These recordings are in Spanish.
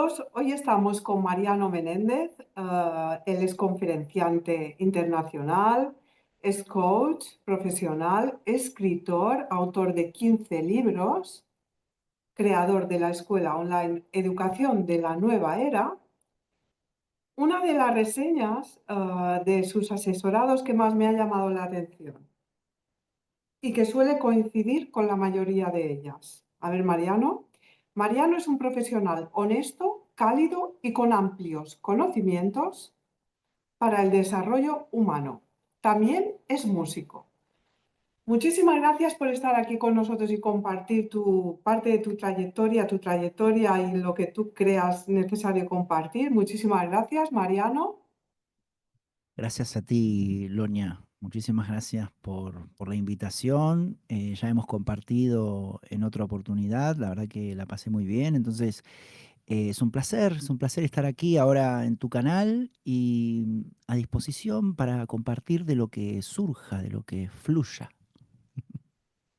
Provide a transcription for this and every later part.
todos. Hoy estamos con Mariano Menéndez. Él es conferenciante internacional, es coach profesional, escritor, autor de 15 libros, creador de la escuela online Educación de la Nueva Era. Una de las reseñas de sus asesorados que más me ha llamado la atención y que suele coincidir con la mayoría de ellas. A ver, Mariano. Mariano es un profesional honesto, cálido y con amplios conocimientos para el desarrollo humano. También es músico. Muchísimas gracias por estar aquí con nosotros y compartir tu parte de tu trayectoria y lo que tú creas necesario compartir. Muchísimas gracias, Mariano. Gracias a ti, Lonia. Muchísimas gracias por la invitación. Ya hemos compartido en otra oportunidad. La verdad que la pasé muy bien. Entonces, es un placer estar aquí ahora en tu canal y a disposición para compartir de lo que surja, de lo que fluya.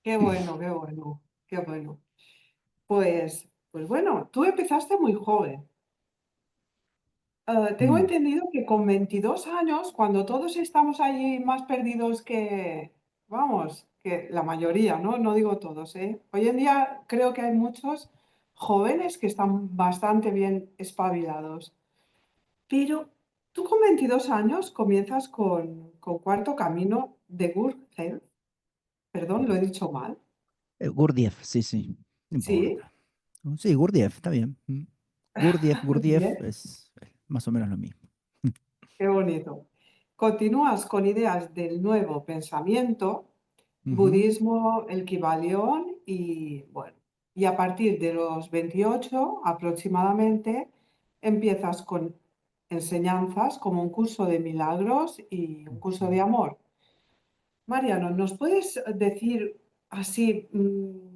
Qué bueno, qué bueno, qué bueno. Pues bueno, tú empezaste muy joven. Tengo Mm. entendido que con 22 años, cuando todos estamos allí más perdidos que, vamos, que la mayoría, ¿no? No digo todos, ¿eh? Hoy en día creo que hay muchos jóvenes que están bastante bien espabilados. Pero tú con 22 años comienzas con Cuarto Camino de Gurdjieff. Perdón, lo he dicho mal. Gurdjieff, sí, sí, no Sí, importa. Sí, Gurdjieff, está bien. Gurdjieff bien. es más o menos lo mismo. Qué bonito. Continúas con ideas del nuevo pensamiento, Ujú. budismo, el Kybalión y bueno, y a partir de los 28 aproximadamente empiezas con enseñanzas como un curso de milagros y un curso de amor. Mariano, ¿nos puedes decir así un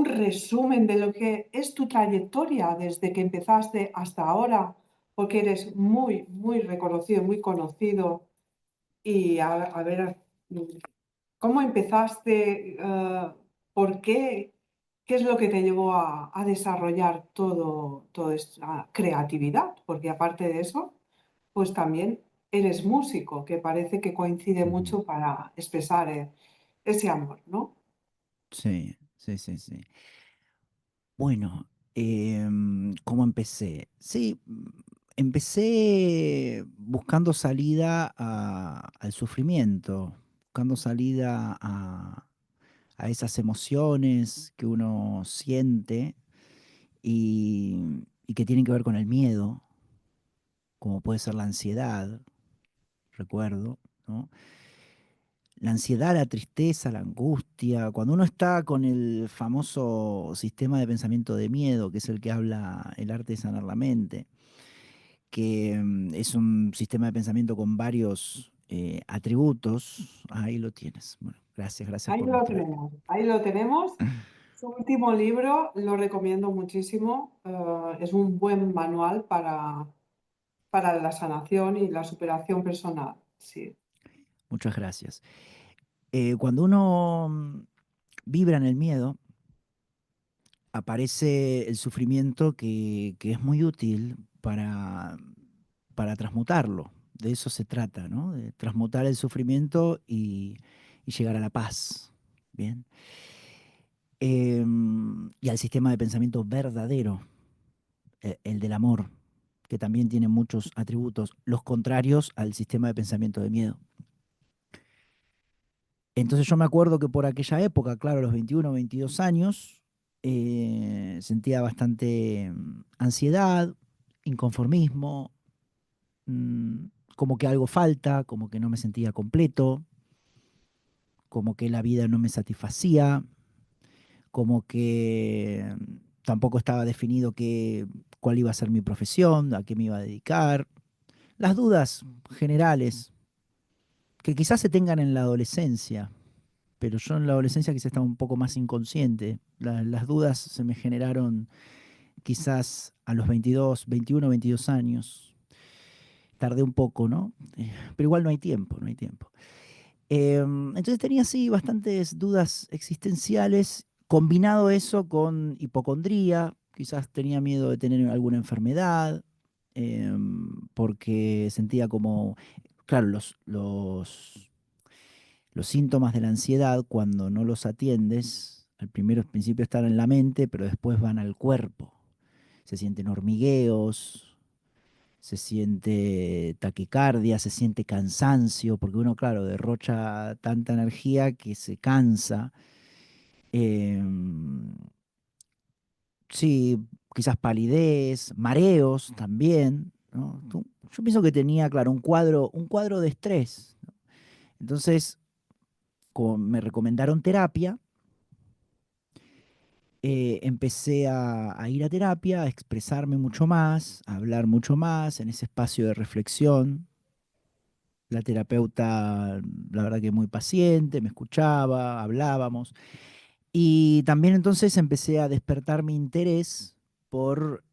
resumen de lo que es tu trayectoria desde que empezaste hasta ahora? Porque eres muy, muy reconocido, muy conocido. Y a ver, ¿cómo empezaste? ¿Por qué? ¿Qué es lo que te llevó a desarrollar toda esta creatividad? Porque aparte de eso, pues también eres músico, que parece que coincide Ujú. mucho para expresar ese amor, ¿no? Sí, sí, sí, sí. Bueno, ¿cómo empecé? Sí, empecé buscando salida al sufrimiento, buscando salida a esas emociones que uno siente y que tienen que ver con el miedo, como puede ser la ansiedad, recuerdo, ¿no? La ansiedad, la tristeza, la angustia, cuando uno está con el famoso sistema de pensamiento de miedo, que es el que habla el arte de sanar la mente, que es un sistema de pensamiento con varios atributos, ahí lo tienes. Bueno, gracias, gracias Ahí por lo mostrar. tenemos, ahí lo tenemos. Su último libro lo recomiendo muchísimo. Es un buen manual para la sanación y la superación personal. Sí. Muchas gracias. Cuando uno vibra en el miedo, aparece el sufrimiento que es muy útil para transmutarlo. De eso se trata, ¿no? De transmutar el sufrimiento y llegar a la paz. Bien. Y al sistema de pensamiento verdadero, el del amor, que también tiene muchos atributos, los contrarios al sistema de pensamiento de miedo. Entonces yo me acuerdo que por aquella época, claro, a los 21, 22 años, sentía bastante ansiedad, inconformismo, mm, como que algo falta, como que no me sentía completo, como que la vida no me satisfacía, como que tampoco estaba definido cuál iba a ser mi profesión, a qué me iba a dedicar. Las dudas generales que quizás se tengan en la adolescencia, pero yo en la adolescencia quizás estaba un poco más inconsciente. Las dudas se me generaron quizás a los 22, 21, 22 años. Tardé un poco, ¿no? Pero igual no hay tiempo, no hay tiempo. Entonces tenía así bastantes dudas existenciales, combinado eso con hipocondría, quizás tenía miedo de tener alguna enfermedad, porque sentía como, claro, los síntomas de la ansiedad, cuando no los atiendes, al principio están en la mente, pero después van al cuerpo. Se sienten hormigueos, se siente taquicardia, se siente cansancio, porque uno, claro, derrocha tanta energía que se cansa. Em, sí, quizás palidez, mareos también, ¿no? Yo pienso que tenía, claro, un cuadro de estrés. Entonces, como me recomendaron terapia, empecé a ir a terapia, a expresarme mucho más, a hablar mucho más en ese espacio de reflexión. La terapeuta, la verdad que muy paciente, me escuchaba, hablábamos. Y también entonces empecé a despertar mi interés por,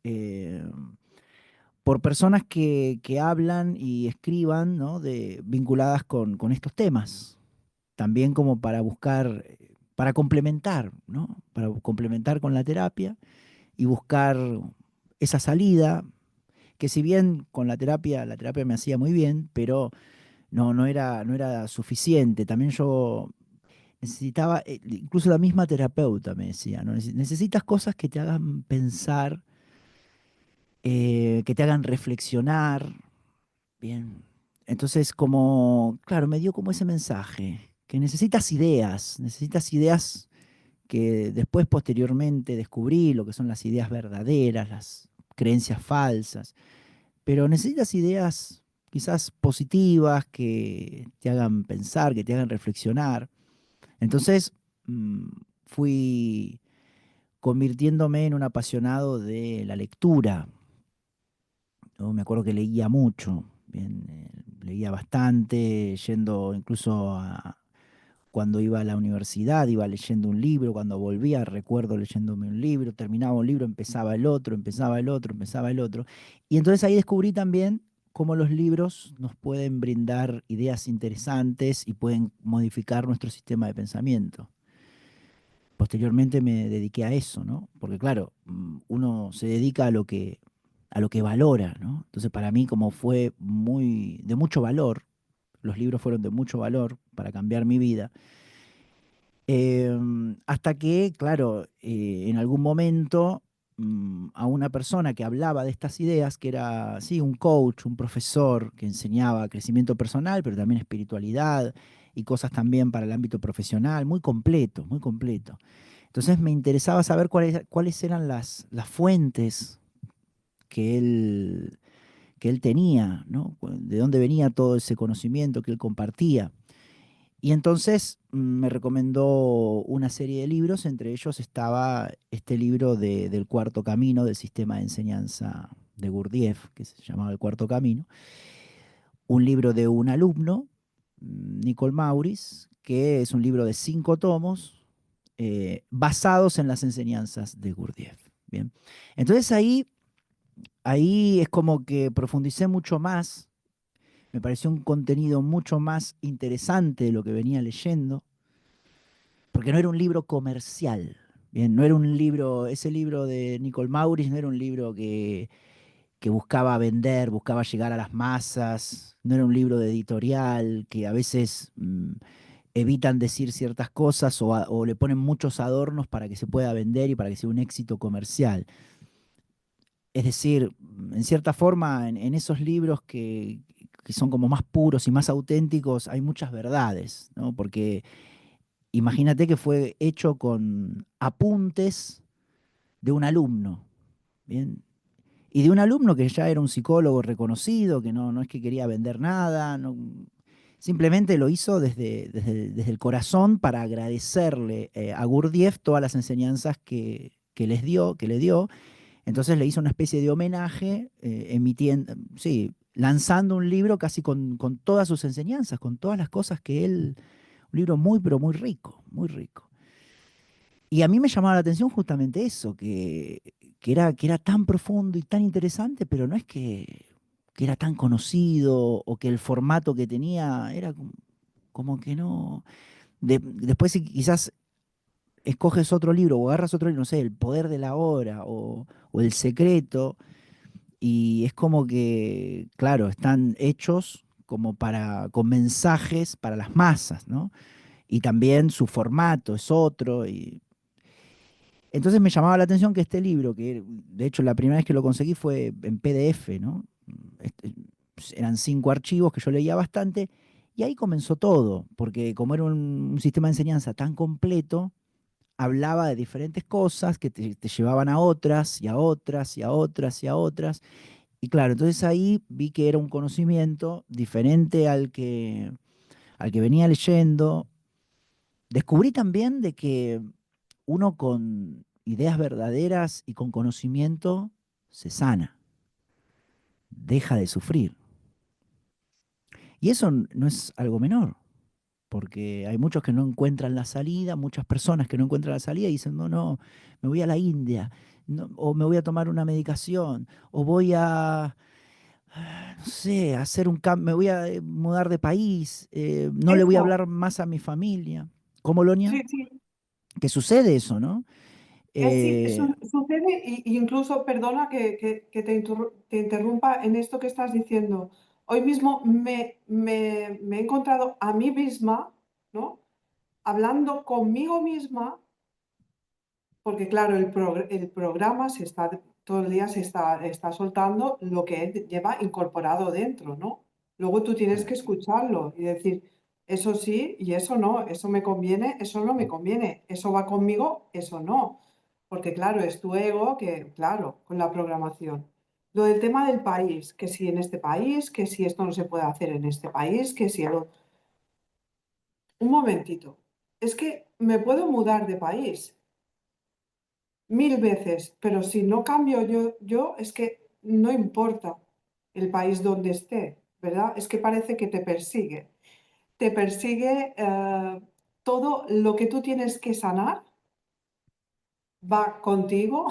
por personas que hablan y escriban, ¿no? Vinculadas con estos temas. También como para buscar, para complementar, ¿no? Para complementar con la terapia y buscar esa salida, que si bien con la terapia me hacía muy bien, pero no era suficiente. También yo necesitaba, incluso la misma terapeuta me decía, ¿no? Necesitas cosas que te hagan pensar, que te hagan reflexionar. Bien. Entonces, como, claro, me dio como ese mensaje, que necesitas ideas que después posteriormente descubrí lo que son las ideas verdaderas, las creencias falsas, pero necesitas ideas quizás positivas que te hagan pensar, que te hagan reflexionar. Entonces, mm, fui convirtiéndome en un apasionado de la lectura. Yo me acuerdo que leía mucho, bien, leía bastante, yendo incluso cuando iba a la universidad, iba leyendo un libro, cuando volvía recuerdo leyéndome un libro, terminaba un libro, empezaba el otro, empezaba el otro, empezaba el otro. Y entonces ahí descubrí también cómo los libros nos pueden brindar ideas interesantes y pueden modificar nuestro sistema de pensamiento. Posteriormente me dediqué a eso, ¿no? Porque claro, uno se dedica a lo que valora, ¿no? Entonces para mí como fue muy, de mucho valor, los libros fueron de mucho valor para cambiar mi vida. Hasta que, claro, en algún momento a una persona que hablaba de estas ideas, que era, sí, un coach, un profesor que enseñaba crecimiento personal, pero también espiritualidad y cosas también para el ámbito profesional, muy completo, muy completo. Entonces me interesaba saber cuáles eran las fuentes que que él tenía, ¿no? De dónde venía todo ese conocimiento que él compartía. Y entonces me recomendó una serie de libros, entre ellos estaba este libro del Cuarto Camino, del sistema de enseñanza de Gurdjieff, que se llamaba El Cuarto Camino, un libro de un alumno, Nicole Maurice, que es un libro de 5 tomos, basados en las enseñanzas de Gurdjieff. Bien. Entonces ahí es como que profundicé mucho más, me pareció un contenido mucho más interesante de lo que venía leyendo, porque no era un libro comercial. Bien, no era un libro, ese libro de Nicole Maurice no era un libro que buscaba vender, buscaba llegar a las masas, no era un libro de editorial que a veces evitan decir ciertas cosas o le ponen muchos adornos para que se pueda vender y para que sea un éxito comercial. Es decir, en cierta forma, en esos libros que son como más puros y más auténticos, hay muchas verdades, ¿no? Porque imagínate que fue hecho con apuntes de un alumno, ¿bien? Y de un alumno que ya era un psicólogo reconocido, que no es que quería vender nada, simplemente lo hizo desde el corazón para agradecerle a Gurdjieff todas las enseñanzas que le dio. Entonces le hizo una especie de homenaje, emitiendo, sí, lanzando un libro casi con todas sus enseñanzas, con todas las cosas que él, un libro muy, pero muy rico, muy rico. Y a mí me llamaba la atención justamente eso, que era tan profundo y tan interesante, pero no es que era tan conocido o que el formato que tenía era como que no. Después quizás escoges otro libro o agarras otro libro, no sé, El poder de la hora o El secreto, y es como que, claro, están hechos como para, con mensajes para las masas, ¿no? Y también su formato es otro. Y entonces me llamaba la atención que este libro, que de hecho la primera vez que lo conseguí fue en PDF, ¿no? Este, eran 5 archivos que yo leía bastante, y ahí comenzó todo, porque como era un sistema de enseñanza tan completo, hablaba de diferentes cosas que te llevaban a otras y a otras y a otras y a otras. Y claro, entonces ahí vi que era un conocimiento diferente al que venía leyendo. Descubrí también de que uno con ideas verdaderas y con conocimiento se sana, deja de sufrir. Y eso no es algo menor, porque hay muchos que no encuentran la salida, muchas personas que no encuentran la salida y dicen, no, no, me voy a la India, o me voy a tomar una medicación, o voy a, no sé, a hacer un cambio, me voy a mudar de país, no le voy a Eso, hablar más a mi familia. ¿Cómo, Lonia? sí, sí. Que sucede eso, ¿no? Sí, Eh, sucede y incluso, perdona que te interrumpa en esto que estás diciendo. Hoy mismo me he encontrado a mí misma, ¿no? Hablando conmigo misma, porque claro, el programa se está, todo el día está soltando lo que él lleva incorporado dentro, ¿no? Luego tú tienes que escucharlo y decir, eso sí y eso no, eso me conviene, eso no me conviene, eso va conmigo, eso no. Porque claro, es tu ego que, claro, con la programación. Lo del tema del país, que si en este país, que si esto no se puede hacer en este país, que si... Un momentito, es que me puedo mudar de país 1000 veces, pero si no cambio yo es que no importa el país donde esté, ¿verdad? Es que parece que te persigue. Te persigue todo lo que tú tienes que sanar, va contigo,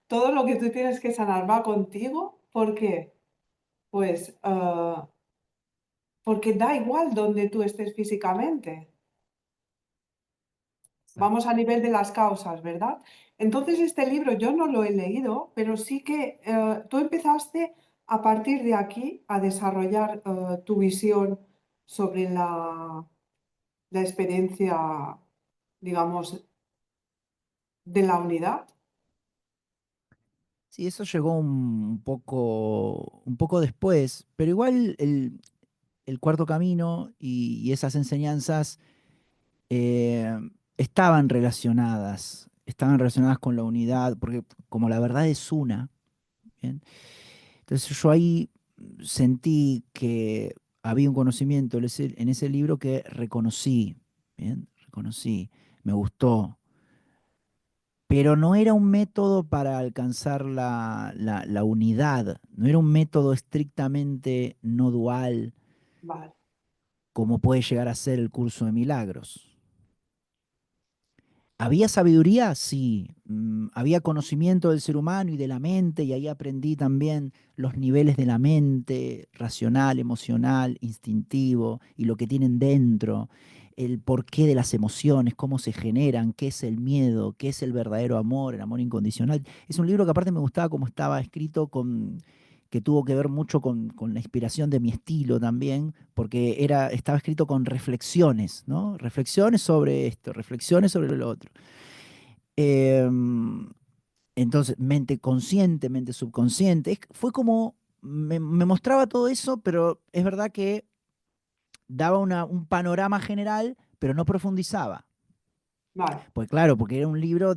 todo lo que tú tienes que sanar va contigo. ¿Por qué? Pues porque da igual donde tú estés físicamente. Exacto. Vamos a nivel de las causas, ¿verdad? Entonces, este libro yo no lo he leído, pero sí que tú empezaste a partir de aquí a desarrollar tu visión sobre la experiencia, digamos, de la unidad. Sí, eso llegó un poco después, pero igual el cuarto camino y esas enseñanzas eh, estaban relacionadas con la unidad, porque como la verdad es una, ¿bien? Entonces yo ahí sentí que había un conocimiento en ese libro que reconocí, ¿bien? Reconocí, me gustó, pero no era un método para alcanzar la unidad, no era un método estrictamente no dual Vale, como puede llegar a ser el curso de milagros. ¿Había sabiduría? Sí. Había conocimiento del ser humano y de la mente, y ahí aprendí también los niveles de la mente, racional, emocional, instintivo, y lo que tienen dentro, el porqué de las emociones, cómo se generan, qué es el miedo, qué es el verdadero amor, el amor incondicional. Es un libro que aparte me gustaba cómo estaba escrito, que tuvo que ver mucho con la inspiración de mi estilo también, porque estaba escrito con reflexiones, ¿no? Reflexiones sobre esto, reflexiones sobre lo otro. Em, entonces, mente consciente, mente subconsciente, fue como, me mostraba todo eso, pero es verdad que daba un panorama general, pero no profundizaba. vale, Pues claro, porque era un libro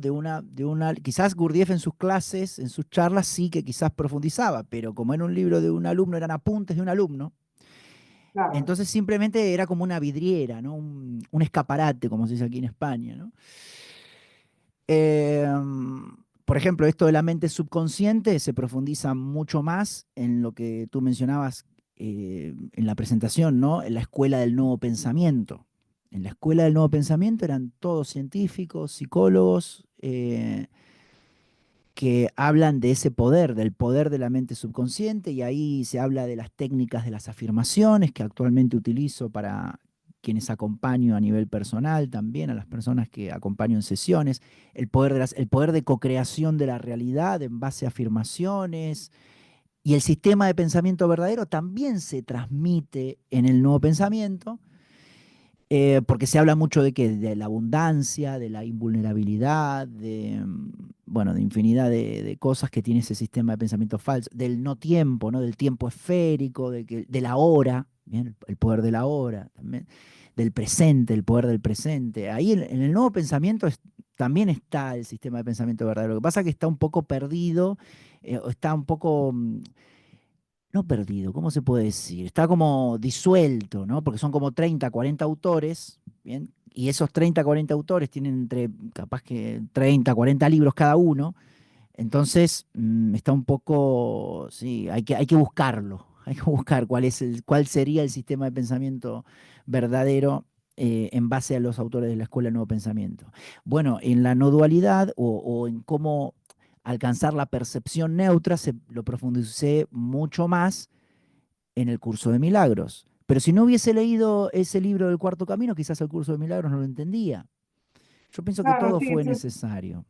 quizás Gurdjieff en sus clases, en sus charlas sí que quizás profundizaba, pero como era un libro de un alumno, eran apuntes de un alumno. claro, Entonces simplemente era como una vidriera, ¿no? Un escaparate, como se dice aquí en España, ¿no? Por ejemplo, esto de la mente subconsciente se profundiza mucho más en lo que tú mencionabas en la presentación, ¿no? En la escuela del nuevo pensamiento. En la escuela del nuevo pensamiento eran todos científicos, psicólogos, que hablan de ese poder, del poder de la mente subconsciente, y ahí se habla de las técnicas de las afirmaciones que actualmente utilizo quienes acompaño a nivel personal también, a las personas que acompaño en sesiones, el poder de cocreación de la realidad en base a afirmaciones, y el sistema de pensamiento verdadero también se transmite en el nuevo pensamiento, porque se habla mucho de que de la abundancia, de la invulnerabilidad, bueno, de infinidad de cosas que tiene ese sistema de pensamiento falso, del no tiempo, ¿no? Del tiempo esférico, de la hora, ¿bien? El poder de la hora, también, del presente, el poder del presente. Ahí en el nuevo pensamiento también está el sistema de pensamiento verdadero. Lo que pasa es que está un poco perdido, o está un poco no perdido, ¿cómo se puede decir? Está como disuelto, ¿no? Porque son como 30, 40 autores, ¿bien? Y esos 30, 40 autores tienen entre, capaz que 30, 40 libros cada uno. Entonces, está un poco, sí, hay que buscarlo. Hay que buscar cuál sería el sistema de pensamiento verdadero, en base a los autores de la Escuela de Nuevo Pensamiento. Bueno, en la no dualidad o en cómo alcanzar la percepción neutra, lo profundicé mucho más en el curso de milagros. Pero si no hubiese leído ese libro del Cuarto Camino, quizás el curso de milagros no lo entendía. Yo pienso que Claro, todo sí, fue sí, necesario.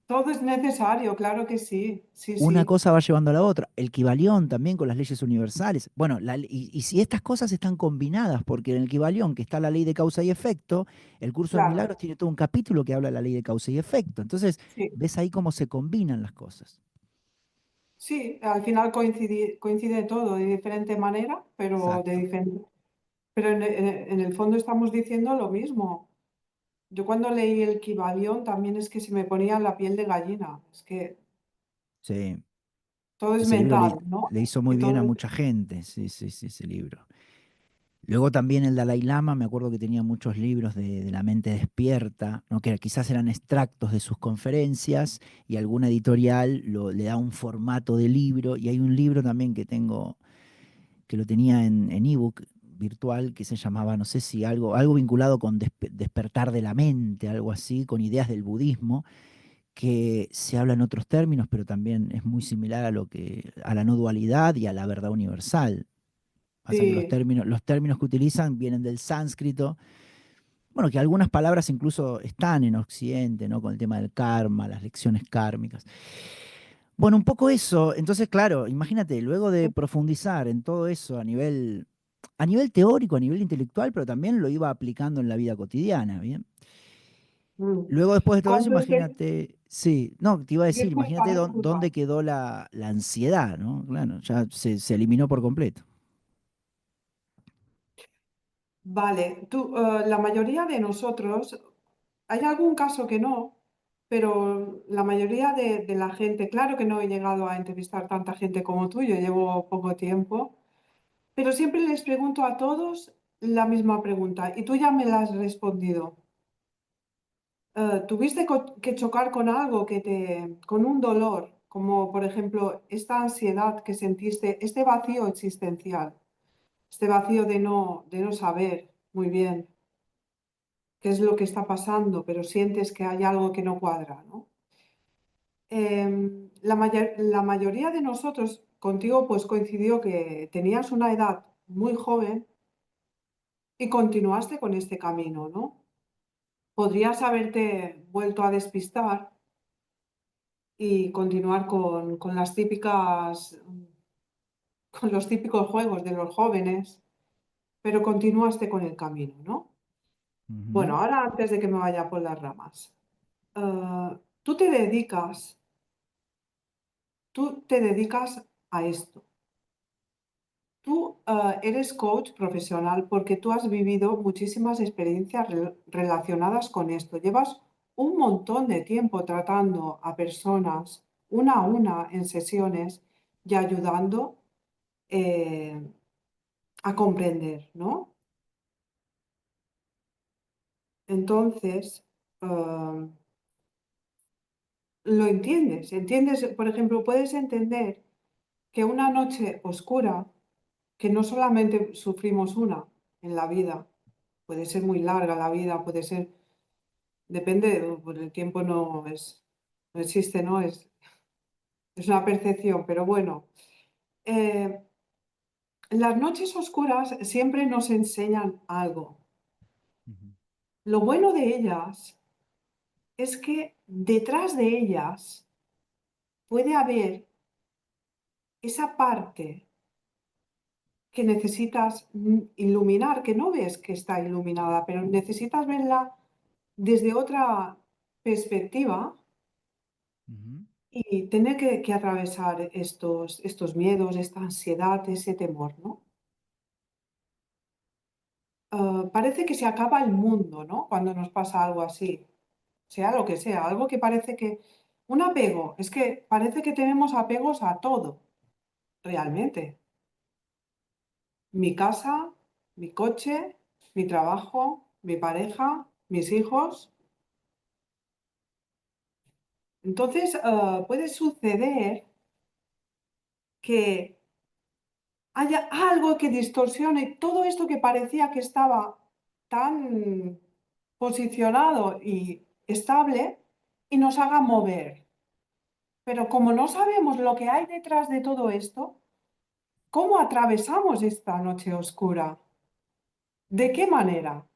todo es necesario, claro que sí, sí, Una sí, cosa va llevando a la otra. El Kybalión también con las leyes universales. Bueno, y si estas cosas están combinadas, porque en el Kybalión, que está la ley de causa y efecto, el curso de claro, milagros tiene todo un capítulo que habla de la ley de causa y efecto. Entonces, sí, ves ahí cómo se combinan las cosas. sí, al final coincide todo de diferente manera, pero de Exacto. diferente, pero en el fondo estamos diciendo lo mismo. Yo cuando leí el Kybalión también es que se me ponía la piel de gallina, es que Sí. todo es Ese libro mental, ¿no? le hizo Y muy bien a todo, mucha gente. Sí, sí, sí, ese libro. Luego también el Dalai Lama, me acuerdo que tenía muchos libros de la mente despierta, ¿no? Que quizás eran extractos de sus conferencias y alguna editorial le da un formato de libro. Y hay un libro también que tengo, que lo tenía en ebook virtual, que se llamaba, no sé si algo vinculado con despertar de la mente, algo así, con ideas del budismo, que se habla en otros términos, pero también es muy similar a la no dualidad y a la verdad universal. Pasa que sí, los términos que utilizan vienen del sánscrito. Bueno, que algunas palabras incluso están en Occidente, ¿no? Con el tema del karma, las lecciones kármicas. Bueno, un poco eso. Entonces, claro, imagínate, luego de profundizar en todo eso a nivel teórico, a nivel intelectual, pero también lo iba aplicando en la vida cotidiana, ¿bien? mm. Luego, después de todo eso, ¿Cuánto imagínate, sí, no, te iba a decir, Disculpa, imagínate disculpa. dónde quedó la ansiedad, ¿no? Claro, ya se eliminó por completo. Vale, la mayoría de nosotros, hay algún caso que no, pero la mayoría de la gente, claro que no he llegado a entrevistar tanta gente como tú, yo llevo poco tiempo, pero siempre les pregunto a todos la misma pregunta y tú ya me la has respondido. ¿Tuviste que chocar con algo con un dolor, como por ejemplo esta ansiedad que sentiste, este vacío existencial, este vacío de no saber muy bien qué es lo que está pasando, pero sientes que hay algo que no cuadra, ¿no? La mayoría de nosotros, contigo, pues coincidió que tenías una edad muy joven y continuaste con este camino, ¿no? Podrías haberte vuelto a despistar y continuar con las típicas, con los típicos juegos de los jóvenes, pero continuaste con el camino, ¿no? Ujú. Bueno, ahora antes de que me vaya por las ramas, tú te dedicas, tú te dedicas a esto. Tú eres coach profesional porque tú has vivido muchísimas experiencias relacionadas con esto. Llevas un montón de tiempo tratando a personas una a una en sesiones y ayudando eh, a comprender, ¿no? Entonces, lo entiendes, por ejemplo, puedes entender que una noche oscura, que no solamente sufrimos una en la vida, puede ser muy larga la vida, puede ser, depende, pues el tiempo no existe, ¿no? Es una percepción, pero bueno, eh, las noches oscuras siempre nos enseñan algo. Ujú, Lo bueno de ellas es que detrás de ellas puede haber esa parte que necesitas iluminar, que no ves que está iluminada, pero necesitas verla desde otra perspectiva ujú, y tener que atravesar estos miedos, esta ansiedad, ese temor, ¿no? Parece que se acaba el mundo, ¿no? Cuando nos pasa algo así, sea lo que sea, algo que parece que... Un apego, es que parece que tenemos apegos a todo, realmente. Mi casa, mi coche, mi trabajo, mi pareja, mis hijos. Entonces, puede suceder que haya algo que distorsione todo esto que parecía que estaba tan posicionado y estable y nos haga mover. Pero como no sabemos lo que hay detrás de todo esto, ¿cómo atravesamos esta noche oscura? ¿De qué manera?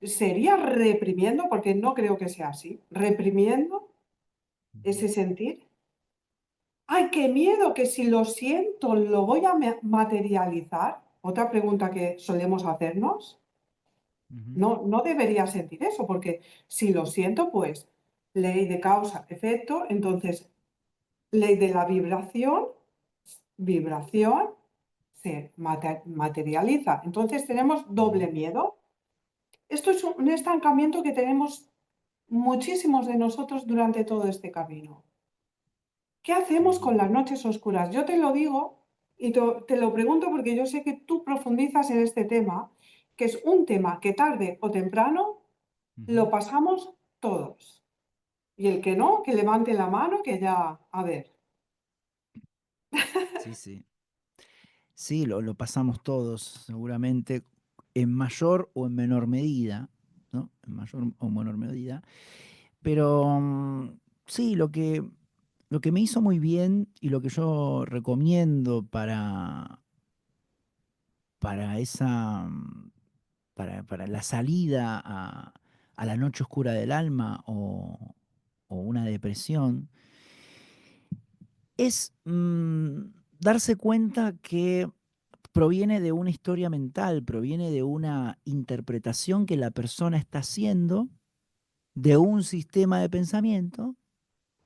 ¿Sería reprimiendo? Porque no creo que sea así. ¿Reprimiendo ujú, ese sentir? ¡Ay, qué miedo! Que si lo siento, lo voy a materializar. Otra pregunta que solemos hacernos. ujú, No, no debería sentir eso, porque si lo siento, pues ley de causa-efecto, entonces ley de la vibración, vibración se materializa. Entonces tenemos ujú, doble miedo. Esto es un estancamiento que tenemos muchísimos de nosotros durante todo este camino. ¿Qué hacemos ujú, con las noches oscuras? Yo te lo digo y te lo pregunto porque yo sé que tú profundizas en este tema, que es un tema que tarde o temprano ujú. lo pasamos todos. Y el que no, que levante la mano, que ya, a ver, Sí, sí. Sí, lo pasamos todos, seguramente, en mayor o en menor medida, ¿no? En mayor o menor medida. Pero sí, lo que me hizo muy bien y lo que yo recomiendo para esa, para la salida a la noche oscura del alma o una depresión, es darse cuenta que proviene de una historia mental, proviene de una interpretación que la persona está haciendo de un sistema de pensamiento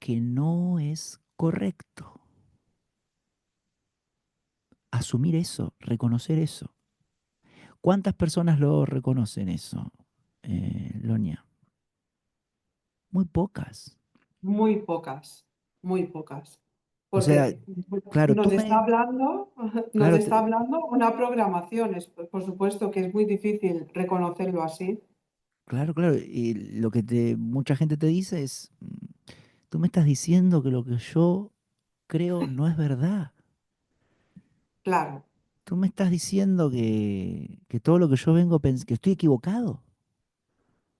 que no es correcto. Asumir eso, reconocer eso. ¿Cuántas personas lo reconocen eso, Lonia? Muy pocas. muy pocas, muy pocas. O sea, Porque claro, nos está hablando, nos claro, está hablando una programación. Por supuesto que es muy difícil reconocerlo así. claro, y lo que mucha gente te dice es, tú me estás diciendo que lo que yo creo no es verdad. Claro, Tú me estás diciendo que todo lo que yo vengo pensando, que estoy equivocado,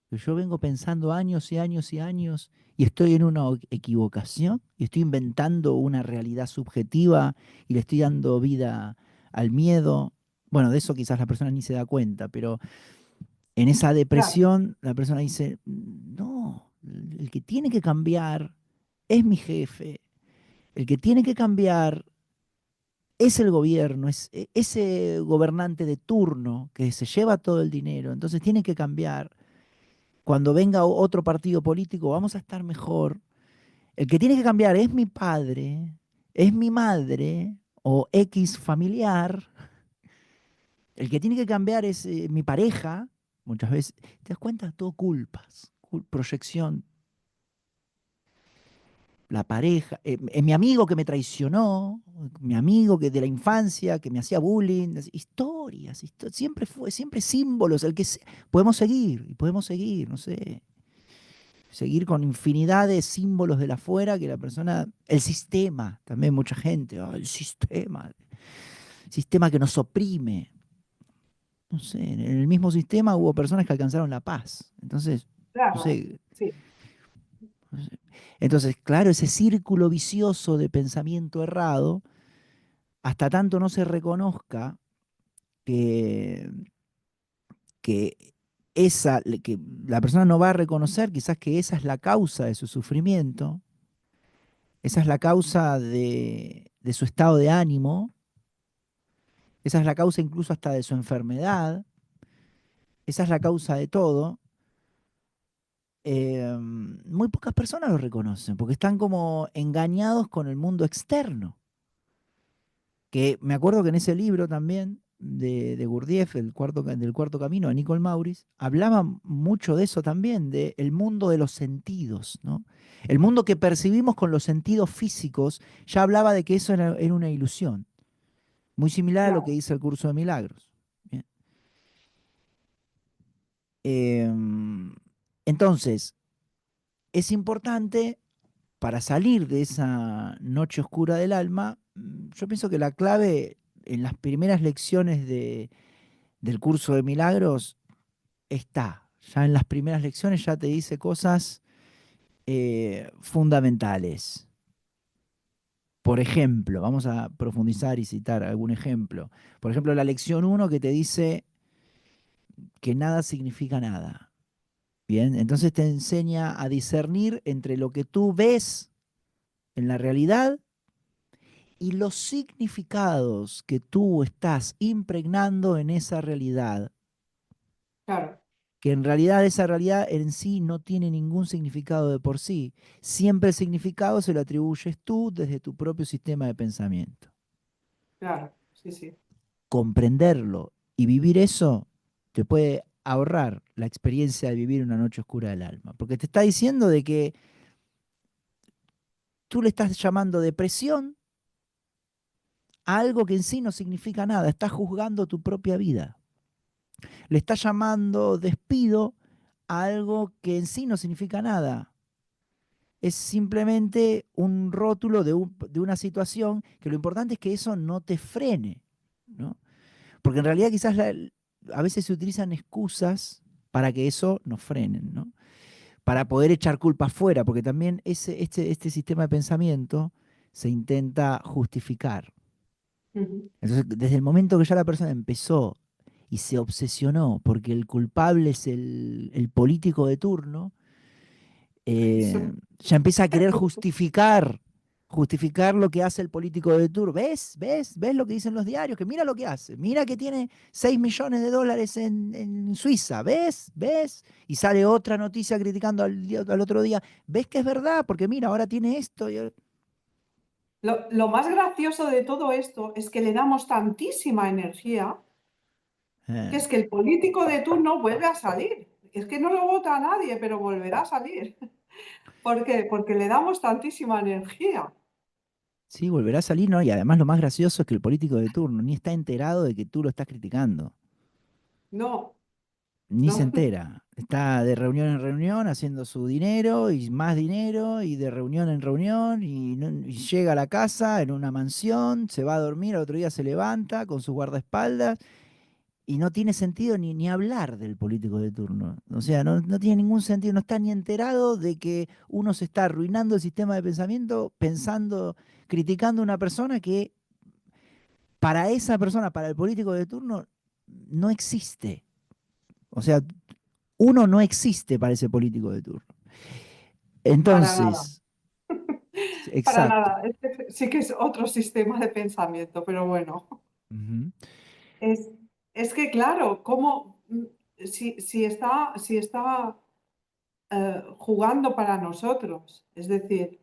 que yo vengo pensando años y años y años y estoy en una equivocación y estoy inventando una realidad subjetiva y le estoy dando vida al miedo. Bueno, de eso quizás la persona ni se da cuenta, pero en esa claro, depresión la persona dice, no, el que tiene que cambiar es mi jefe, el que tiene que cambiar es el gobierno, es ese gobernante de turno que se lleva todo el dinero, entonces tiene que cambiar. Cuando venga otro partido político vamos a estar mejor. El que tiene que cambiar es mi padre, es mi madre o X familiar. El que tiene que cambiar es mi pareja. Muchas veces, ¿te das cuenta? Todo culpas, proyección. La pareja, mi amigo que me traicionó, mi amigo que de la infancia que me hacía bullying, historias, siempre fue, siempre símbolos, podemos seguir, y podemos seguir, no sé, seguir con infinidad de símbolos de la afuera que la persona, el sistema, también mucha gente, "Ah, el sistema que nos oprime, no sé, en el mismo sistema hubo personas que alcanzaron la paz, entonces, no claro, sé, sí, no sé. Entonces, claro, ese círculo vicioso de pensamiento errado, hasta tanto no se reconozca que, que que la persona no va a reconocer quizás que esa es la causa de su sufrimiento, esa es la causa de su estado de ánimo, esa es la causa incluso hasta de su enfermedad, esa es la causa de todo. Muy pocas personas lo reconocen porque están como engañados con el mundo externo. Que me acuerdo que en ese libro también de Gurdjieff, del cuarto camino, de Nicole Maurice, hablaba mucho de eso también, del mundo de los sentidos, ¿no? El mundo que percibimos con los sentidos físicos, ya hablaba de que eso era una ilusión, muy similar a lo que Claro, dice el curso de milagros. Bien. Em, entonces, es importante para salir de esa noche oscura del alma, yo pienso que la clave en las primeras lecciones del curso de milagros está. Ya en las primeras lecciones ya te dice cosas fundamentales. Por ejemplo, vamos a profundizar y citar algún ejemplo. Por ejemplo, la lección uno que te dice que nada significa nada. Bien, entonces te enseña a discernir entre lo que tú ves en la realidad y los significados que tú estás impregnando en esa realidad, claro, que en realidad esa realidad en sí no tiene ningún significado de por sí. Siempre el significado se lo atribuyes tú desde tu propio sistema de pensamiento. claro, sí, sí. Comprenderlo y vivir eso te puede ahorrar la experiencia de vivir una noche oscura del alma, porque te está diciendo de que tú le estás llamando depresión a algo que en sí no significa nada, estás juzgando tu propia vida. Le estás llamando despido a algo que en sí no significa nada. Es simplemente un rótulo de una situación que lo importante es que eso no te frene, ¿no? Porque en realidad quizás a veces se utilizan excusas para que eso nos frenen, ¿no? Para poder echar culpa afuera, porque también este sistema de pensamiento se intenta justificar. Ujú. Entonces, desde el momento que ya la persona empezó y se obsesionó porque el culpable es el político de turno, Eso. ya empieza a querer justificar lo que hace el político de turno. ¿Ves? ¿Ves? ¿Ves lo que dicen los diarios? Que mira lo que hace. Mira que tiene 6 millones de dólares en Suiza. ¿Ves? ¿Ves? Y sale otra noticia criticando al otro día. ¿Ves que es verdad? Porque mira, ahora tiene esto. Lo más gracioso de todo esto es que le damos tantísima energía que Eh, es que el político de turno vuelve a salir. Es que no lo vota a nadie, pero volverá a salir. ¿Por qué? Porque le damos tantísima energía. sí, volverá a salir, ¿no? Y además lo más gracioso es que el político de turno ni está enterado de que tú lo estás criticando. No, Ni se no. entera. Está de reunión en reunión haciendo su dinero y más dinero y de reunión en reunión y llega a la casa en una mansión, se va a dormir, al otro día se levanta con sus guardaespaldas y no tiene sentido ni hablar del político de turno. O sea, no tiene ningún sentido, no está ni enterado de que uno se está arruinando el sistema de pensamiento pensando, criticando a una persona que para esa persona, para el político de turno, no existe. O sea, uno no existe para ese político de turno. Para nada, Entonces, para exacto. nada. Este sí que es otro sistema de pensamiento, pero bueno. Ujú. Es, es que, claro, ¿cómo, si está jugando para nosotros? Es decir,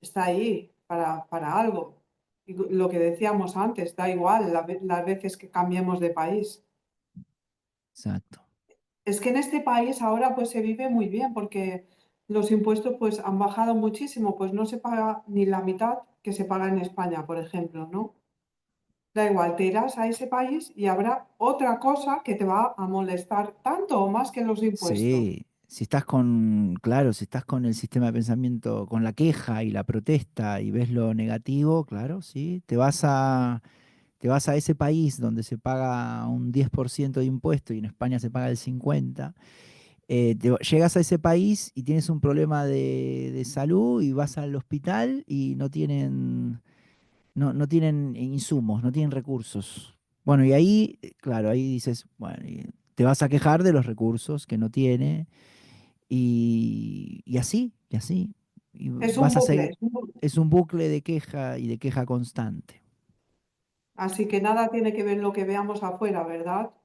está ahí para algo. Y lo que decíamos antes, da igual las veces que cambiemos de país. Exacto. Es que en este país ahora pues se vive muy bien porque los impuestos pues han bajado muchísimo, pues no se paga ni la mitad que se paga en España, por ejemplo, ¿no? Da igual, te irás a ese país y habrá otra cosa que te va a molestar tanto o más que los impuestos. Sí, si estás con, claro, si estás con el sistema de pensamiento, con la queja y la protesta y ves lo negativo, claro, sí, te vas a ese país donde se paga un 10% de impuesto y en España se paga el 50%, llegas a ese país y tienes un problema de salud y vas al hospital y no tienen insumos, no tienen recursos. Bueno, y ahí, claro, ahí dices, bueno, y te vas a quejar de los recursos que no tiene y así, y así. Y Es un vas a bucle, seguir. es un bucle. Es un bucle de queja y de queja constante. Así que nada tiene que ver lo que veamos afuera, ¿verdad?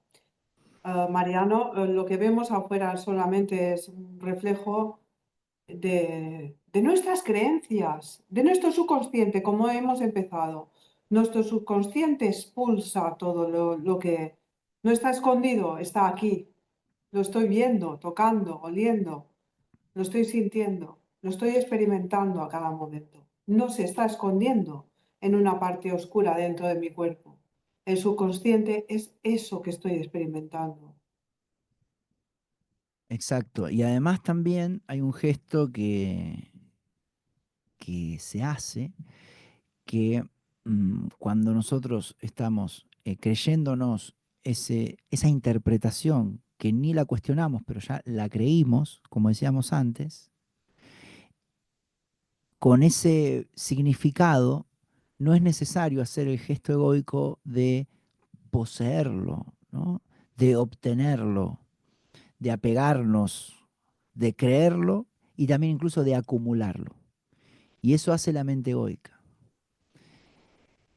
Mariano, lo que vemos afuera solamente es un reflejo de nuestras creencias, de nuestro subconsciente, como hemos empezado. Nuestro subconsciente expulsa todo lo que no está escondido, está aquí. Lo estoy viendo, tocando, oliendo, lo estoy sintiendo, lo estoy experimentando a cada momento. No se está escondiendo en una parte oscura dentro de mi cuerpo. El subconsciente es eso que estoy experimentando. Exacto. Y además también hay un gesto que se hace que cuando nosotros estamos creyéndonos esa interpretación que ni la cuestionamos, pero ya la creímos, como decíamos antes, con ese significado no es necesario hacer el gesto egoico de poseerlo, ¿no? De obtenerlo, de apegarnos, de creerlo y también incluso de acumularlo. Y eso hace la mente egoica.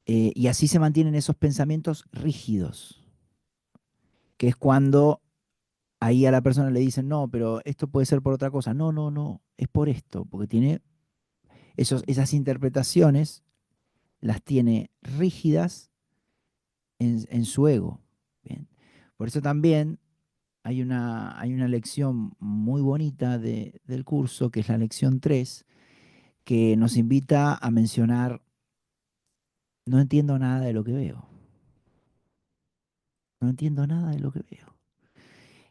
Y así se mantienen esos pensamientos rígidos, que es cuando ahí a la persona le dicen, no, pero esto puede ser por otra cosa. No, no, no, es por esto, porque tiene esas interpretaciones, las tiene rígidas en su ego. Bien. Por eso también hay una lección muy bonita del curso, que es la lección 3 que nos invita a mencionar, no entiendo nada de lo que veo, no entiendo nada de lo que veo.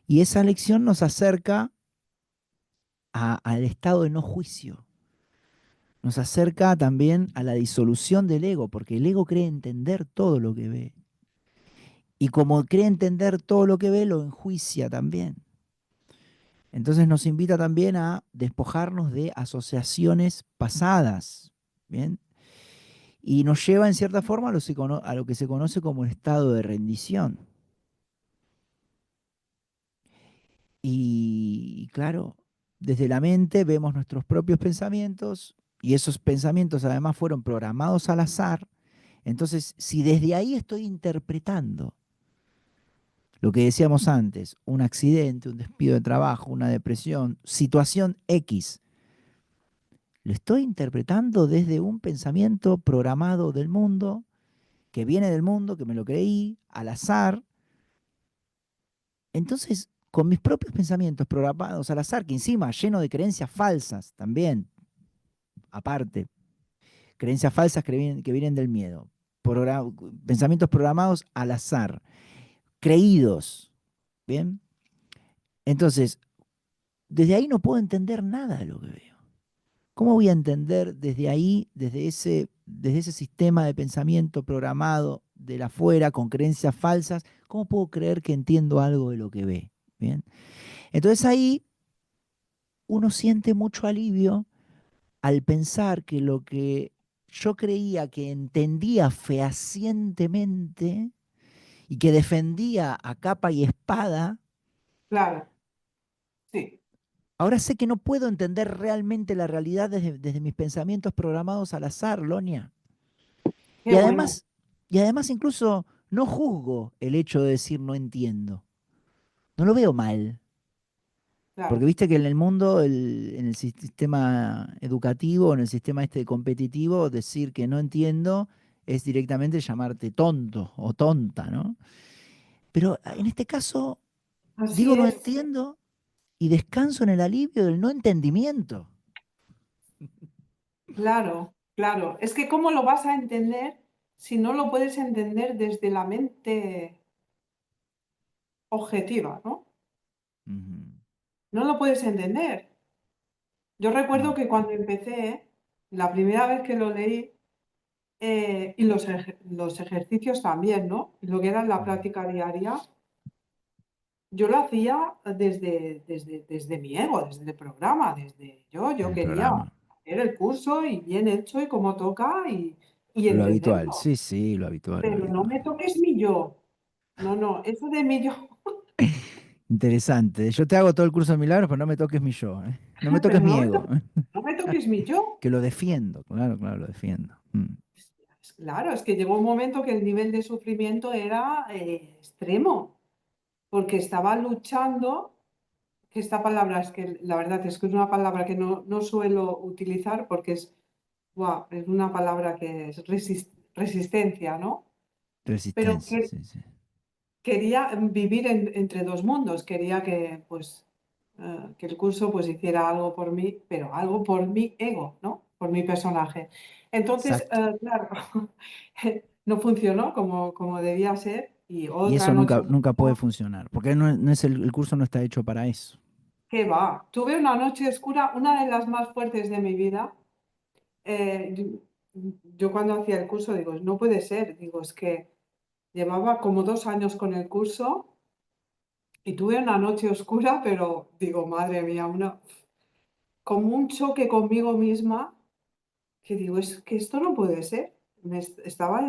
Y esa lección nos acerca al estado de no juicio, nos acerca también a la disolución del ego, porque el ego cree entender todo lo que ve. Y como cree entender todo lo que ve, lo enjuicia también. Entonces nos invita también a despojarnos de asociaciones pasadas, ¿bien? Y nos lleva en cierta forma a lo que se conoce como el estado de rendición. Y claro, desde la mente vemos nuestros propios pensamientos y esos pensamientos además fueron programados al azar. Entonces, si desde ahí estoy interpretando lo que decíamos antes, un accidente, un despido de trabajo, una depresión, situación X, lo estoy interpretando desde un pensamiento programado del mundo, que viene del mundo, que me lo creí, al azar. Entonces, con mis propios pensamientos programados al azar, que encima lleno de creencias falsas también, aparte, creencias falsas que vienen del miedo, progra- pensamientos programados al azar, creídos, ¿bien? Entonces, desde ahí no puedo entender nada de lo que veo. ¿Cómo voy a entender desde ahí, desde ese sistema de pensamiento programado de la afuera, con creencias falsas, cómo puedo creer que entiendo algo de lo que ve? ¿Bien? Entonces ahí uno siente mucho alivio al pensar que lo que yo creía que entendía fehacientemente y que defendía a capa y espada, Claro, sí, ahora sé que no puedo entender realmente la realidad desde mis pensamientos programados al azar, Lonia. qué Y bueno, además, y además incluso no juzgo el hecho de decir no entiendo. No lo veo mal. Porque claro. viste que en el mundo, en el sistema educativo, en el sistema este competitivo, decir que no entiendo es directamente llamarte tonto o tonta, ¿no? Pero en este caso, Así digo no es, entiendo y descanso en el alivio del no entendimiento. claro, claro. Es que ¿cómo lo vas a entender si no lo puedes entender desde la mente objetiva, ¿no? Ujú, No lo puedes entender. Yo recuerdo mm, que cuando empecé, la primera vez que lo leí, y los ejercicios también, ¿no? Lo que era la ujú. práctica diaria, yo lo hacía desde mi ego, desde el programa, desde En yo el quería programa. hacer el curso y bien hecho y como toca y Lo habitual, entenderlo. sí, sí, lo habitual, lo Pero no habitual. me toques mi yo. No, no, eso de mi yo. Interesante. Yo te hago todo el curso de milagros, pero no me toques mi yo, ¿eh? No me Pero toques mi ego, ¿eh? no me toques mi yo. Que lo defiendo, claro, claro, lo defiendo. Claro, es que llegó un momento que el nivel de sufrimiento era extremo, porque estaba luchando, que esta palabra es que la verdad es que es una palabra que no suelo utilizar porque es, guau, es una palabra que es resistencia, ¿no? Pero Resistencia, que sí, sí. quería vivir entre dos mundos, quería que, pues, que el curso pues hiciera algo por mí, pero algo por mi ego, ¿no? Por mi personaje. Entonces, Exacto. claro, no funcionó como debía ser y Y otra eso noche nunca, nunca puede oscura, funcionar, porque no es el curso no está hecho para eso. ¿qué va? Tuve una noche oscura, una de las más fuertes de mi vida. Eh, yo, yo cuando hacía el curso digo, no puede ser, digo, es que llevaba como 2 años con el curso. Y tuve una noche oscura, pero digo, madre mía, como un choque conmigo misma, que digo, es que esto no puede ser. Estaba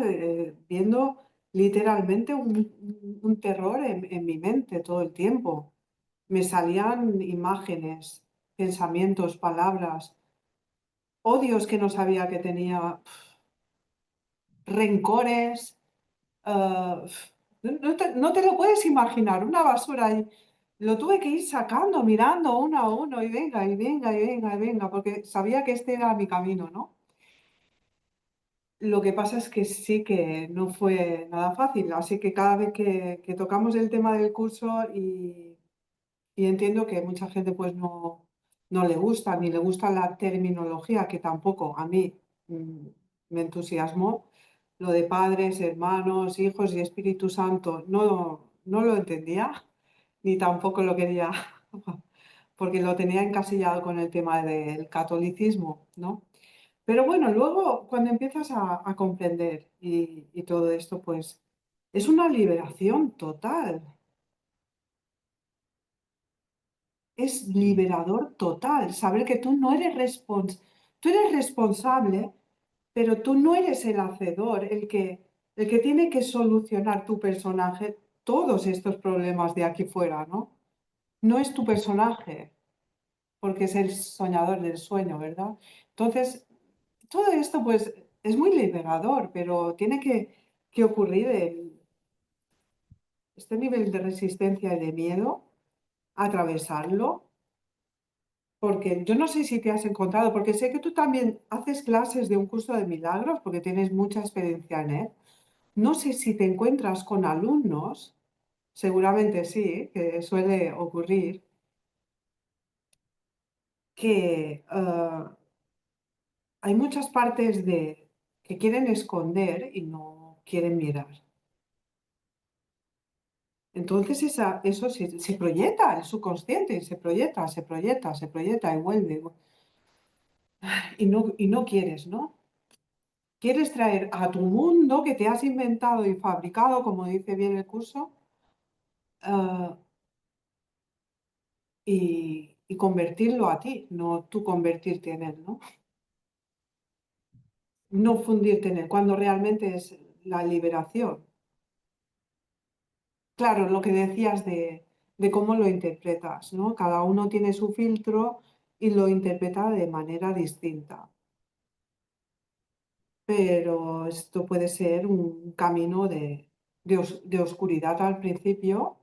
viendo literalmente un terror en mi mente todo el tiempo. Me salían imágenes, pensamientos, palabras, odios que no sabía que tenía, rencores. ah, no te lo puedes imaginar, una basura ahí. Lo tuve que ir sacando, mirando uno a uno y venga, y venga, y venga, y venga, porque sabía que este era mi camino, ¿no? Lo que pasa es que sí que no fue nada fácil, así que cada vez que tocamos el tema del curso y entiendo que mucha gente pues no le gusta, ni le gusta la terminología, que tampoco a mí mm, me entusiasmó. Lo de padres, hermanos, hijos y Espíritu Santo no lo entendía, ni tampoco lo quería, porque lo tenía encasillado con el tema del catolicismo, ¿no? Pero bueno, luego cuando empiezas a comprender y todo esto, pues es una liberación total. Es Sí. liberador total saber que tú eres responsable, pero tú no eres el hacedor, el que tiene que solucionar tu personaje todos estos problemas de aquí fuera, ¿no? No es tu personaje, porque es el soñador del sueño, ¿verdad? Entonces, todo esto pues es muy liberador, pero tiene que ocurrir este nivel de resistencia y de miedo, atravesarlo. Porque yo no sé si te has encontrado, porque sé que tú también haces clases de un curso de milagros, porque tienes mucha experiencia en él. No sé si te encuentras con alumnos, seguramente sí, que suele ocurrir, que hay muchas partes que quieren esconder y no quieren mirar. Entonces eso se proyecta, el subconsciente, y se proyecta y vuelve. Y no quieres, ¿no? Quieres traer a tu mundo que te has inventado y fabricado, como dice bien el curso, ah, y convertirlo a ti, no tú convertirte en él, ¿no? No fundirte en él, cuando realmente es la liberación. Claro, lo que decías de cómo lo interpretas, ¿no? Cada uno tiene su filtro y lo interpreta de manera distinta. Pero esto puede ser un camino de oscuridad al principio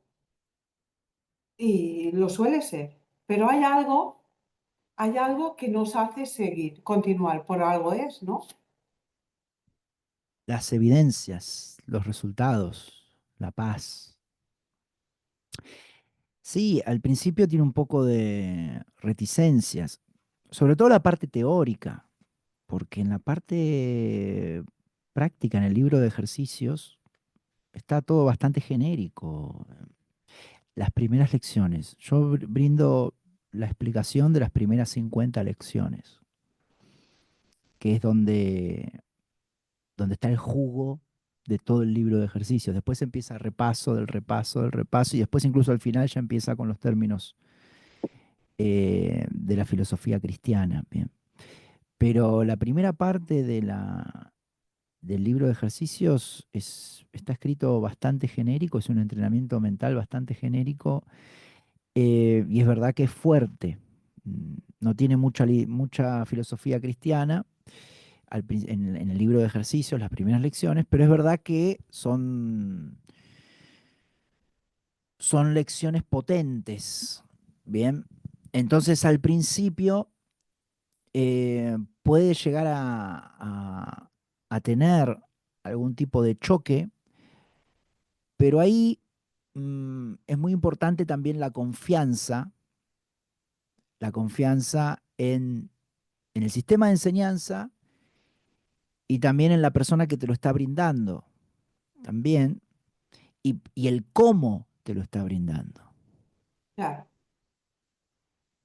y lo suele ser. Pero hay algo que nos hace seguir, continuar, por algo es, ¿no? Las evidencias, los resultados, la paz. Sí, al principio tiene un poco de reticencias, sobre todo la parte teórica, porque en la parte práctica, en el libro de ejercicios, está todo bastante genérico. Las primeras lecciones, yo brindo la explicación de las primeras 50 lecciones, que es donde está el jugo de todo el libro de ejercicios. Después empieza el repaso del repaso del repaso y después incluso al final ya empieza con los términos de la filosofía cristiana. Bien. Pero la primera parte del libro de ejercicios está escrito bastante genérico, es un entrenamiento mental bastante genérico y es verdad que es fuerte. No tiene mucha filosofía cristiana en el libro de ejercicios, las primeras lecciones, pero es verdad que son lecciones potentes. Bien, entonces al principio puede llegar a tener algún tipo de choque, pero ahí es muy importante también la confianza en el sistema de enseñanza y también en la persona que te lo está brindando, también, y el cómo te lo está brindando. Claro,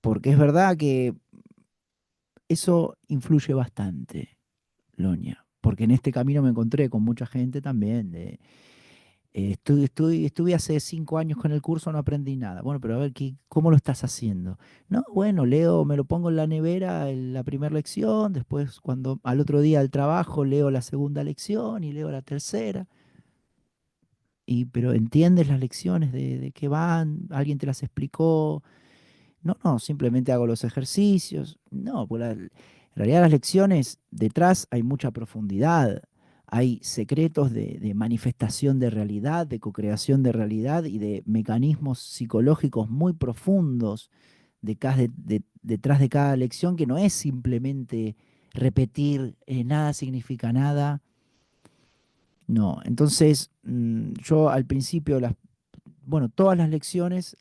Porque es verdad que eso influye bastante, Loña, porque en este camino me encontré con mucha gente también estuve hace 5 años con el curso, no aprendí nada. Bueno, pero a ver, ¿cómo lo estás haciendo? No, bueno, leo, me lo pongo en la nevera en la primera lección, después cuando al otro día al trabajo leo la segunda lección y leo la tercera. Pero ¿entiendes las lecciones de qué van? ¿Alguien te las explicó? No, no, simplemente hago los ejercicios. No, pues en realidad las lecciones detrás hay mucha profundidad. Hay secretos de manifestación de realidad, de co-creación de realidad y de mecanismos psicológicos muy profundos detrás de cada lección, que no es simplemente repetir, nada significa nada. No, entonces yo al principio, bueno, todas las lecciones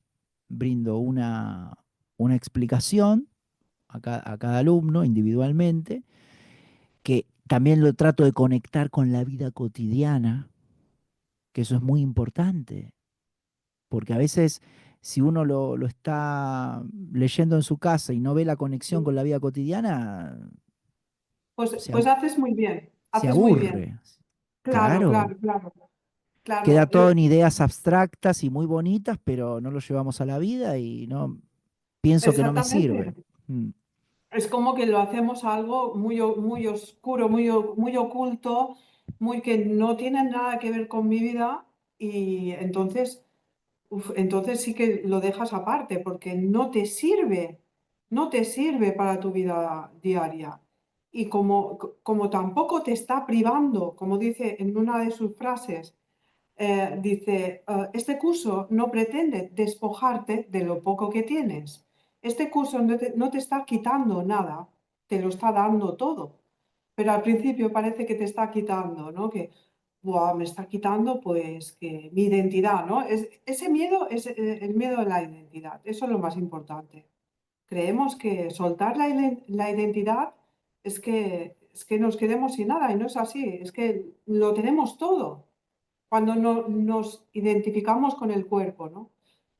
brindo una explicación a cada alumno individualmente, que también lo trato de conectar con la vida cotidiana, que eso es muy importante, porque a veces si uno lo está leyendo en su casa y no ve la conexión con la vida cotidiana, se, pues abu- se haces muy bien. aburre. Claro, Claro, claro, claro, queda claro. todo en ideas abstractas y muy bonitas, pero no lo llevamos a la vida y no pienso que no me Exactamente. sirve. Mm. Es como que lo hacemos algo muy oscuro, muy oculto, muy que no tiene nada que ver con mi vida y entonces sí que lo dejas aparte porque no te sirve para tu vida diaria. Y como tampoco te está privando, como dice en una de sus frases, dice, este curso no pretende despojarte de lo poco que tienes. Este curso no te está quitando nada, te lo está dando todo. Pero al principio parece que te está quitando, ¿no? Que, "Buah, me está quitando pues que mi identidad, ¿no? Ese miedo es el miedo a la identidad, eso es lo más importante. Creemos que soltar la identidad es que nos quedemos sin nada y no es así, es que lo tenemos todo cuando nos identificamos con el cuerpo, ¿no?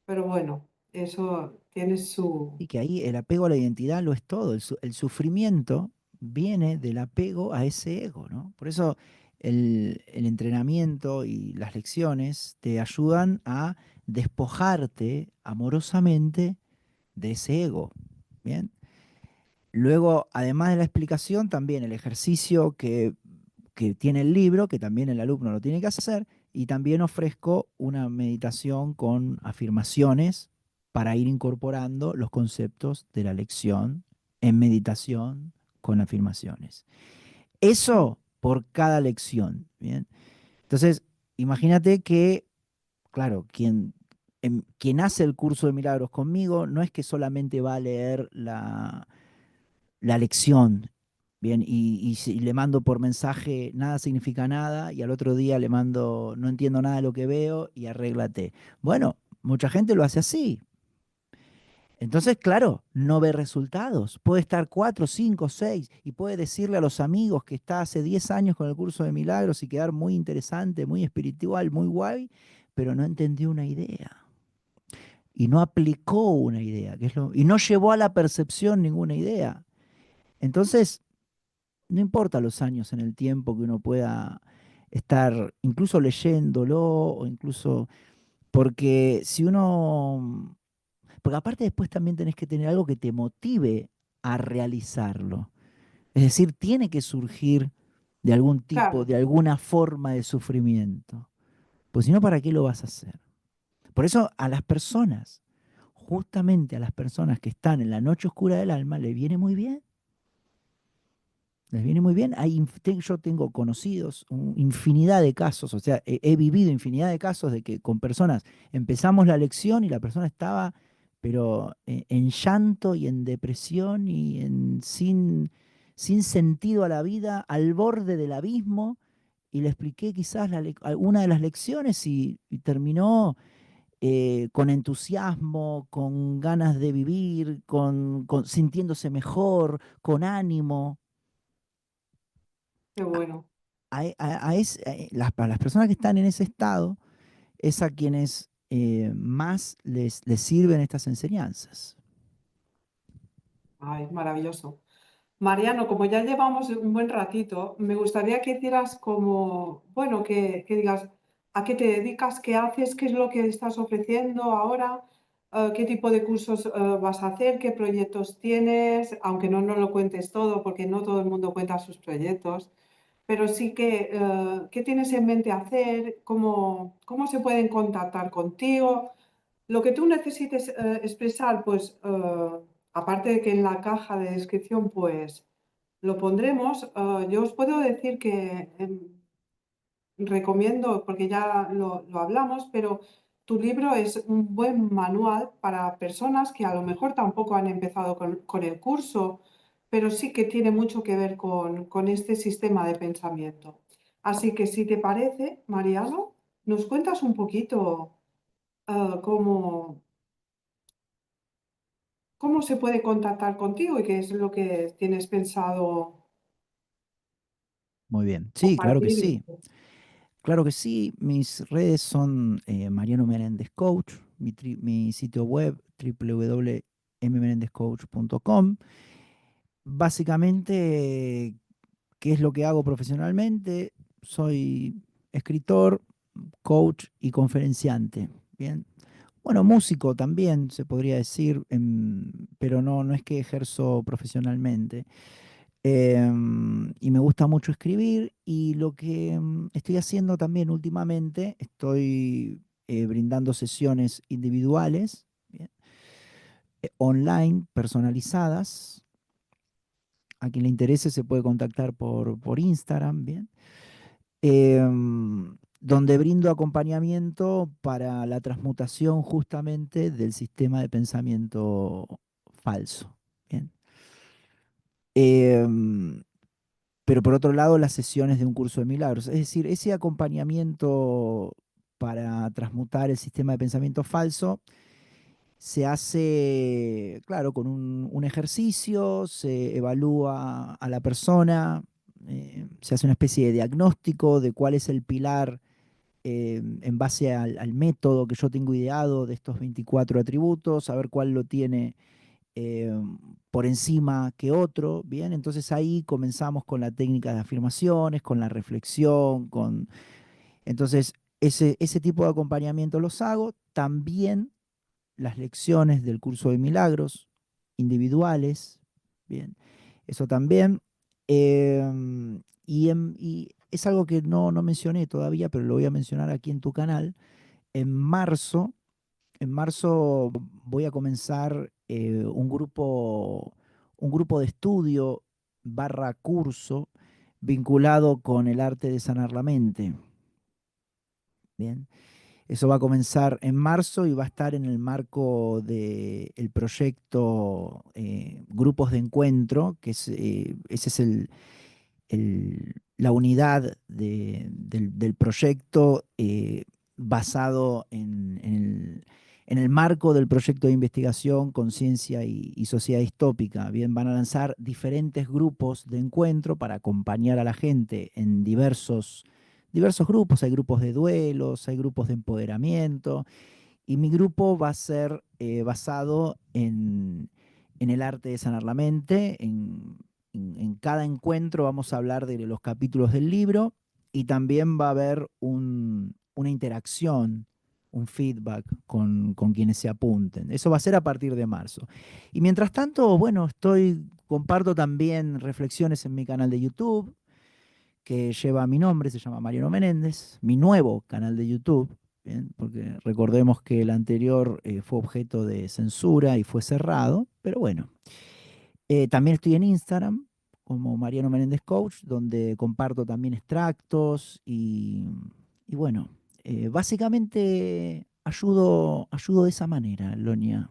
Pero bueno, eso tiene su... Y que ahí el apego a la identidad lo es todo. El sufrimiento viene del apego a ese ego, ¿no? Por eso el entrenamiento y las lecciones te ayudan a despojarte amorosamente de ese ego. ¿Bien? Luego, además de la explicación, también el ejercicio que tiene el libro, que también el alumno lo tiene que hacer, y también ofrezco una meditación con afirmaciones para ir incorporando los conceptos de la lección en meditación con afirmaciones. Eso por cada lección, ¿bien? Entonces, imagínate que, claro, quien hace el curso de milagros conmigo no es que solamente va a leer la lección, bien, y si le mando por mensaje nada significa nada, y al otro día le mando no entiendo nada de lo que veo y arréglate. Bueno, mucha gente lo hace así. Entonces, claro, no ve resultados. Puede estar 4, 5, 6 y puede decirle a los amigos que está hace 10 años con el curso de milagros y quedar muy interesante, muy espiritual, muy guay, pero no entendió una idea. Y no aplicó una idea, y no llevó a la percepción ninguna idea. Entonces, no importa los años en el tiempo que uno pueda estar incluso leyéndolo o incluso porque si uno, porque aparte después también tenés que tener algo que te motive a realizarlo. Es decir, tiene que surgir de algún tipo, Claro, de alguna forma de sufrimiento. Pues si no, ¿para qué lo vas a hacer? Por eso a las personas, justamente a las personas que están en la noche oscura del alma les viene muy bien. Les viene muy bien. Yo tengo conocidos infinidad de casos, o sea, he vivido infinidad de casos de que con personas empezamos la lección y la persona estaba, pero en llanto y en depresión y sin sentido a la vida, al borde del abismo, y le expliqué quizás alguna de las lecciones y terminó con entusiasmo, con ganas de vivir, sintiéndose mejor, con ánimo. Qué bueno. A las personas que están en ese estado es a quienes más les sirven estas enseñanzas. Ay, maravilloso. Mariano, como ya llevamos un buen ratito, me gustaría que hicieras como, bueno, que digas a qué te dedicas, qué haces, qué es lo que estás ofreciendo ahora, qué tipo de cursos vas a hacer, qué proyectos tienes, aunque no nos lo cuentes todo, porque no todo el mundo cuenta sus proyectos, pero sí que, qué tienes en mente hacer, cómo se pueden contactar contigo. Lo que tú necesites expresar, pues, aparte de que en la caja de descripción, pues, lo pondremos, yo os puedo decir que recomiendo, porque ya lo hablamos, pero tu libro es un buen manual para personas que a lo mejor tampoco han empezado con el curso, pero sí que tiene mucho que ver con este sistema de pensamiento. Así que si te parece, Mariano, nos cuentas un poquito cómo, ¿cómo se puede contactar contigo y qué es lo que tienes pensado Muy bien. Sí, claro que compartir? sí. Claro que sí. Mis redes son Mariano Menéndez Coach, mi sitio web www.mmenendezcoach.com. Básicamente, ¿qué es lo que hago profesionalmente? Soy escritor, coach y conferenciante. Bien. Bueno, músico también se podría decir, pero no es que ejerzo profesionalmente. Y me gusta mucho escribir y lo que estoy haciendo también últimamente, estoy brindando sesiones individuales, bien, online, personalizadas. A quien le interese se puede contactar por Instagram, bien. Donde brindo acompañamiento para la transmutación justamente del sistema de pensamiento falso. Bien. Em, pero por otro lado, las sesiones de un curso de milagros, es decir, ese acompañamiento para transmutar el sistema de pensamiento falso se hace, claro, con un ejercicio, se evalúa a la persona, se hace una especie de diagnóstico de cuál es el pilar en base al método que yo tengo ideado de estos 24 atributos, a ver cuál lo tiene eh, por encima que otro, ¿bien? Entonces ahí comenzamos con la técnica de afirmaciones, con la reflexión, Entonces ese tipo de acompañamiento los hago. También las lecciones del curso de milagros individuales, ¿bien? Eso también. Y es algo que no mencioné todavía, pero lo voy a mencionar aquí en tu canal. En marzo, en marzo voy a comenzar un grupo de estudio barra curso vinculado con el arte de sanar la mente. Bien. Eso va a comenzar en marzo y va a estar en el marco del proyecto Grupos de Encuentro, ese es la unidad del proyecto basado en el marco del proyecto de investigación Conciencia y Sociedad Distópica. Bien, van a lanzar diferentes grupos de encuentro para acompañar a la gente en diversos grupos. Hay grupos de duelos, hay grupos de empoderamiento, y mi grupo va a ser basado en el arte de sanar la mente. En cada encuentro vamos a hablar de los capítulos del libro y también va a haber una interacción, un feedback con quienes se apunten. Eso va a ser a partir de marzo. Y mientras tanto, bueno, comparto también reflexiones en mi canal de YouTube, que lleva mi nombre, se llama Mariano Menéndez, mi nuevo canal de YouTube. Bien, porque recordemos que el anterior fue objeto de censura y fue cerrado, pero bueno. También estoy en Instagram como Mariano Menéndez Coach, donde comparto también extractos y bueno, básicamente ayudo de esa manera, Lonia.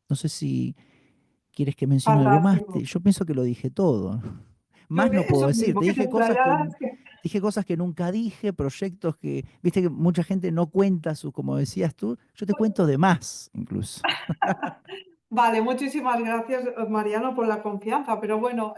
No sé si quieres que mencione algo más. Fantástico. Yo pienso que lo dije todo. Más no puedo Eso decir. mismo, Te que te explayaras. dije cosas que nunca dije, proyectos que, viste que mucha gente no cuenta sus, como decías tú, yo te cuento de más incluso. Vale, muchísimas gracias, Mariano, por la confianza. Pero bueno,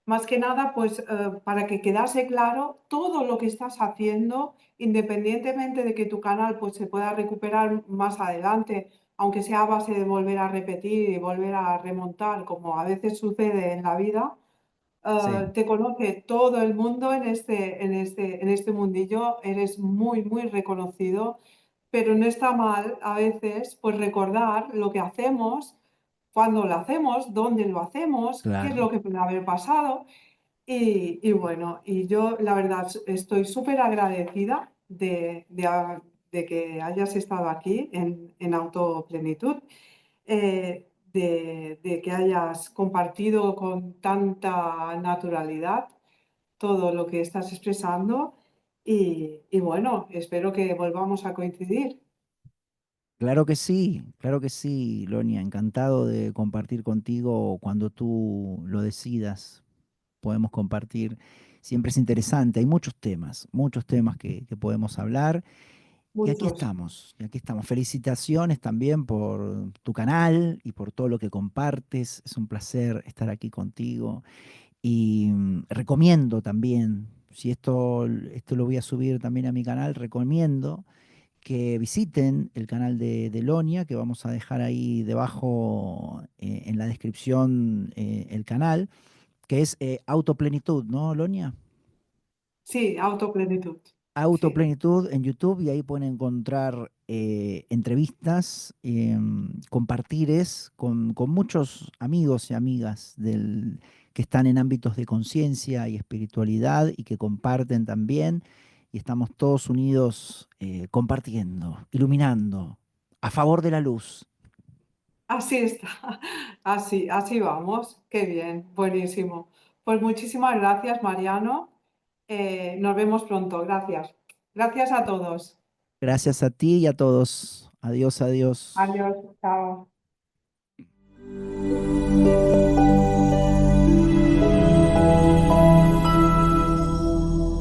más que nada, pues para que quedase claro todo lo que estás haciendo, independientemente de que tu canal pues, se pueda recuperar más adelante, aunque sea a base de volver a repetir y volver a remontar, como a veces sucede en la vida. Sí, Te conoce todo el mundo en este mundillo, eres muy, muy reconocido, pero no está mal a veces pues recordar lo que hacemos, cuándo lo hacemos, dónde lo hacemos, qué es claro. lo que puede haber pasado. Y bueno, y yo la verdad estoy súper agradecida de que hayas estado aquí en Autoplenitud, de que hayas compartido con tanta naturalidad todo lo que estás expresando y bueno, espero que volvamos a coincidir. Claro que sí, Lonia. Encantado de compartir contigo cuando tú lo decidas. Podemos compartir. Siempre es interesante. Hay muchos temas que podemos hablar. Y aquí Muchos. estamos, y aquí estamos. Felicitaciones también por tu canal y por todo lo que compartes. Es un placer estar aquí contigo. Y recomiendo también, si esto lo voy a subir también a mi canal, recomiendo que visiten el canal de Lonia, que vamos a dejar ahí debajo en la descripción el canal, que es Autoplenitud, ¿no, Lonia? Sí, autoplenitud. Sí. Autoplenitud en YouTube y ahí pueden encontrar entrevistas, compartires con muchos amigos y amigas que están en ámbitos de conciencia y espiritualidad y que comparten también. Y estamos todos unidos compartiendo, iluminando, a favor de la luz. Así está. Así vamos. Qué bien. Buenísimo. Pues muchísimas gracias, Mariano. Nos vemos pronto. Gracias. Gracias a todos. Gracias a ti y a todos. Adiós, adiós. Adiós. Chao.